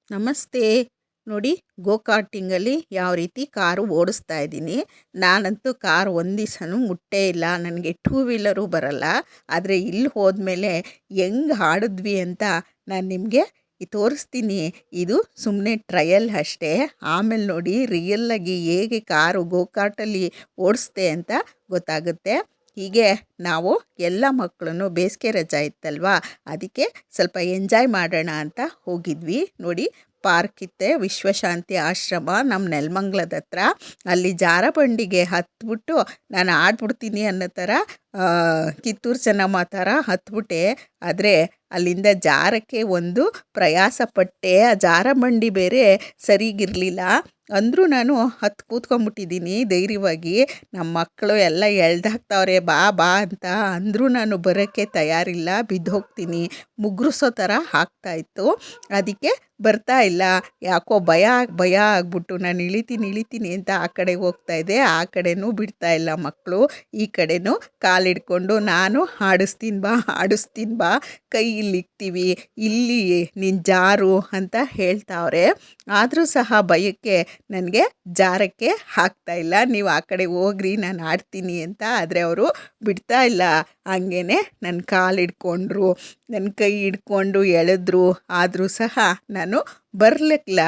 ನಮಸ್ತೆ. ನೋಡಿ, ಗೋಕಾರ್ಟಿಂಗಲ್ಲಿ ಯಾವ ರೀತಿ ಕಾರು ಓಡಿಸ್ತಾ ಇದ್ದೀನಿ. ನಾನಂತೂ ಕಾರ್ ಒಂದು ದಿವಸನೂ ಮುಟ್ಟೇ ಇಲ್ಲ. ನನಗೆ ಟೂ ವೀಲರು ಬರಲ್ಲ. ಆದರೆ ಇಲ್ಲಿ ಹೋದ್ಮೇಲೆ ಹೆಂಗೆ ಆಡಿದ್ವಿ ಅಂತ ನಾನು ನಿಮಗೆ ತೋರಿಸ್ತೀನಿ. ಇದು ಸುಮ್ಮನೆ ಟ್ರಯಲ್ ಅಷ್ಟೇ. ಆಮೇಲೆ ನೋಡಿ ರಿಯಲ್ಲಾಗಿ ಹೇಗೆ ಕಾರು ಗೋಕಾರ್ಟಲ್ಲಿ ಓಡಿಸ್ದೆ ಅಂತ ಗೊತ್ತಾಗುತ್ತೆ. ಹೀಗೆ ನಾವು ಎಲ್ಲ ಮಕ್ಕಳನ್ನು ಬೇಸಿಗೆ ರಜೆ ಇತ್ತಲ್ವಾ, ಅದಕ್ಕೆ ಸ್ವಲ್ಪ ಎಂಜಾಯ್ ಮಾಡೋಣ ಅಂತ ಹೋಗಿದ್ವಿ. ನೋಡಿ, ಪಾರ್ಕ್ ಇತ್ತೆ, ವಿಶ್ವಶಾಂತಿ ಆಶ್ರಮ ನಮ್ಮ ನೆಲಮಂಗ್ಲದ ಹತ್ರ. ಅಲ್ಲಿ ಜಾರಬಂಡಿಗೆ ಹತ್ಬಿಟ್ಟು ನಾನು ಆಡ್ಬಿಡ್ತೀನಿ ಅನ್ನೋ ಥರ ಕಿತ್ತೂರು ಚೆನ್ನಮ್ಮ ಥರ ಹತ್ಬಿಟ್ಟೆ. ಆದರೆ ಅಲ್ಲಿಂದ ಜಾರಕ್ಕೆ ಒಂದು ಪ್ರಯಾಸ ಪಟ್ಟೆ. ಆ ಜಾರಬಂಡಿ ಬೇರೆ ಸರಿಗಿರಲಿಲ್ಲ. ಅಂದರೂ ನಾನು ಹತ್ತು ಕೂತ್ಕೊಂಡ್ಬಿಟ್ಟಿದ್ದೀನಿ ಧೈರ್ಯವಾಗಿ. ನಮ್ಮ ಮಕ್ಕಳು ಎಲ್ಲ ಎಳ್ದಾಕ್ತವ್ರೆ ಬಾ ಬಾ ಅಂತ. ಅಂದರೂ ನಾನು ಬರೋಕ್ಕೆ ತಯಾರಿಲ್ಲ, ಬಿದ್ದೋಗ್ತೀನಿ, ಮುಗ್ರಿಸೋ ಥರ ಆಗ್ತಾಯಿತ್ತು. ಅದಕ್ಕೆ ಬರ್ತಾ ಇಲ್ಲ. ಯಾಕೋ ಭಯ ಆಗ್ಬಿಟ್ಟು ನಾನು ಇಳಿತೀನಿ ಅಂತ ಆ ಕಡೆಗೆ ಹೋಗ್ತಾಯಿದ್ದೆ. ಆ ಕಡೆನೂ ಬಿಡ್ತಾ ಇಲ್ಲ ಮಕ್ಕಳು. ಈ ಕಡೆನೂ ಕಾಲಿಡ್ಕೊಂಡು ನಾನು ಆಡಿಸ್ತೀನಿ ಬಾ, ಕೈ ಇಲ್ಲಿಕ್ತೀವಿ, ಇಲ್ಲಿ ನೀನು ಜಾರು ಅಂತ ಹೇಳ್ತಾವ್ರೆ. ಆದರೂ ಸಹ ಭಯಕ್ಕೆ ನನಗೆ ಜಾರಕ್ಕೆ ಆಗ್ತಾಯಿಲ್ಲ. ನೀವು ಆ ಕಡೆ ಹೋಗ್ರಿ, ನಾನು ಆಡ್ತೀನಿ ಅಂತ. ಆದರೆ ಅವರು ಬಿಡ್ತಾ ಇಲ್ಲ. ಹಂಗೇ ನನ್ನ ಕಾಲಿಡ್ಕೊಂಡ್ರು, ನನ್ನ ಕೈ ಹಿಡ್ಕೊಂಡು ಎಳೆದ್ರು. ಆದರೂ ಸಹ ನಾನು ಬರಲಿಲ್ಲ.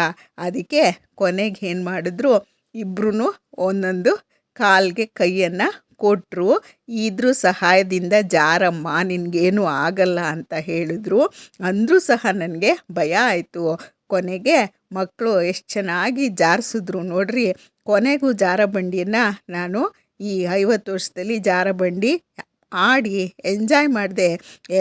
ಅದಕ್ಕೆ ಕೊನೆಗೆ ಏನು ಮಾಡಿದ್ರು, ಇಬ್ಬರೂ ಒಂದೊಂದು ಕಾಲಿಗೆ ಕೈಯನ್ನು ಕೊಟ್ಟರು. ಇದ್ರ ಸಹಾಯದಿಂದ ಜಾರಮ್ಮ, ನಿನಗೇನು ಆಗಲ್ಲ ಅಂತ ಹೇಳಿದ್ರು. ಅಂದರೂ ಸಹ ನನಗೆ ಭಯ ಆಯಿತು. ಕೊನೆಗೆ ಮಕ್ಕಳು ಎಷ್ಟು ಚೆನ್ನಾಗಿ ಜಾರಿಸಿದ್ರು ನೋಡ್ರಿ. ಕೊನೆಗೂ ಜಾರಬಂಡಿಯನ್ನು ನಾನು ಈ 50 ವರ್ಷದಲ್ಲಿ ಜಾರಬಂಡಿ ಆಡಿ ಎಂಜಾಯ್ ಮಾಡಿದೆ.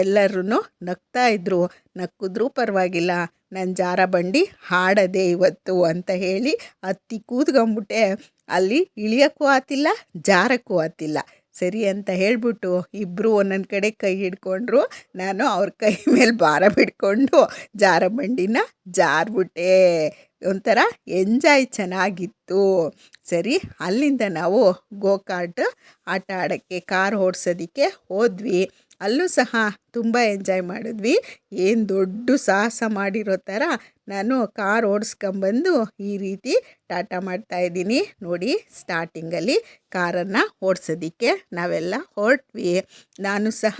ಎಲ್ಲರೂ ನಗ್ತಾಯಿದ್ರು. ನಕ್ಕಿದ್ರೂ ಪರವಾಗಿಲ್ಲ, ನಾನು ಜಾರಬಂಡಿ ಆಡದೆ ಇವತ್ತು ಅಂತ ಹೇಳಿ ಹತ್ತಿ ಕೂತ್ಕೊಂಡ್ಬಿಟ್ಟೆ. ಅಲ್ಲಿ ಇಳಿಯೋಕ್ಕೂ ಆತಿಲ್ಲ, ಜಾರಕ್ಕೂ ಆತಿಲ್ಲ. ಸರಿ ಅಂತ ಹೇಳಿಬಿಟ್ಟು ಇಬ್ಬರು ಒಂದೊಂದು ಕಡೆ ಕೈ ಹಿಡ್ಕೊಂಡ್ರು. ನಾನು ಅವ್ರ ಕೈ ಮೇಲೆ ಭಾರ ಬಿಡ್ಕೊಂಡು ಜಾರಬಂಡಿನ ಜಾರ್ಬಿಟ್ಟೆ. ಒಂಥರ ಎಂಜಾಯ್ ಚೆನ್ನಾಗಿತ್ತು. ಸರಿ, ಅಲ್ಲಿಂದ ನಾವು ಗೋಕಾರ್ಟ್ ಆಟ ಆಡೋಕ್ಕೆ, ಕಾರ್ ಓಡಿಸೋದಕ್ಕೆ ಹೋದ್ವಿ. ಅಲ್ಲೂ ಸಹ ತುಂಬ ಎಂಜಾಯ್ ಮಾಡಿದ್ವಿ. ಏನು ದೊಡ್ಡ ಸಾಹಸ ಮಾಡಿರೋ ಥರ ನಾನು ಕಾರ್ ಓಡಿಸ್ಕೊಂಬಂದು ಈ ರೀತಿ ಟಾಟಾ ಮಾಡ್ತಾಯಿದ್ದೀನಿ. ನೋಡಿ, ಸ್ಟಾರ್ಟಿಂಗಲ್ಲಿ ಕಾರನ್ನು ಓಡಿಸೋದಕ್ಕೆ ನಾವೆಲ್ಲ ಹೊರಟ್ವಿ. ನಾನು ಸಹ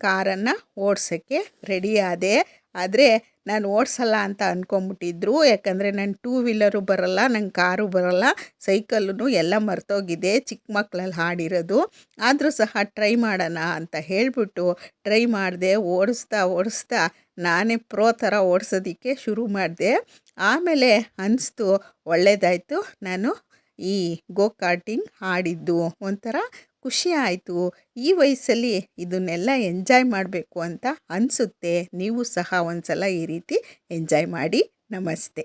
ಕಾರನ್ನು ಓಡ್ಸೋಕ್ಕೆ ರೆಡಿ ಆದೆ. ಆದರೆ ನಾನು ಓಡಿಸಲ್ಲ ಅಂತ ಅಂದ್ಕೊಂಬಿಟ್ಟಿದ್ರು. ಯಾಕಂದರೆ ನಾನು ಟೂ ವೀಲರು ಬರಲ್ಲ, ನಂಗೆ ಕಾರು ಬರಲ್ಲ, ಸೈಕಲ್ಲೂ ಎಲ್ಲ ಮರ್ತೋಗಿದೆ, ಚಿಕ್ಕ ಮಕ್ಕಳಲ್ಲಿ ಆಡಿರೋದು. ಆದರೂ ಸಹ ಟ್ರೈ ಮಾಡೋಣ ಅಂತ ಹೇಳಿಬಿಟ್ಟು ಟ್ರೈ ಮಾಡಿದೆ. ಓಡಿಸ್ತಾ ನಾನೇ ಪ್ರೋ ಥರ ಓಡಿಸೋದಕ್ಕೆ ಶುರು ಮಾಡಿದೆ. ಆಮೇಲೆ ಅನಿಸ್ತು ಒಳ್ಳೆಯದಾಯಿತು, ನಾನು ಈ ಗೋಕಾರ್ಟಿಂಗ್ ಆಡಿದ್ದು ಒಂಥರ ಖುಷಿ ಆಯಿತು. ಈ ವಯಸ್ಸಲ್ಲಿ ಇದನ್ನೆಲ್ಲ ಎಂಜಾಯ್ ಮಾಡಬೇಕು ಅಂತ ಅನಿಸುತ್ತೆ. ನೀವು ಸಹ ಒಂದು ಸಲ ಈ ರೀತಿ ಎಂಜಾಯ್ ಮಾಡಿ. ನಮಸ್ತೆ.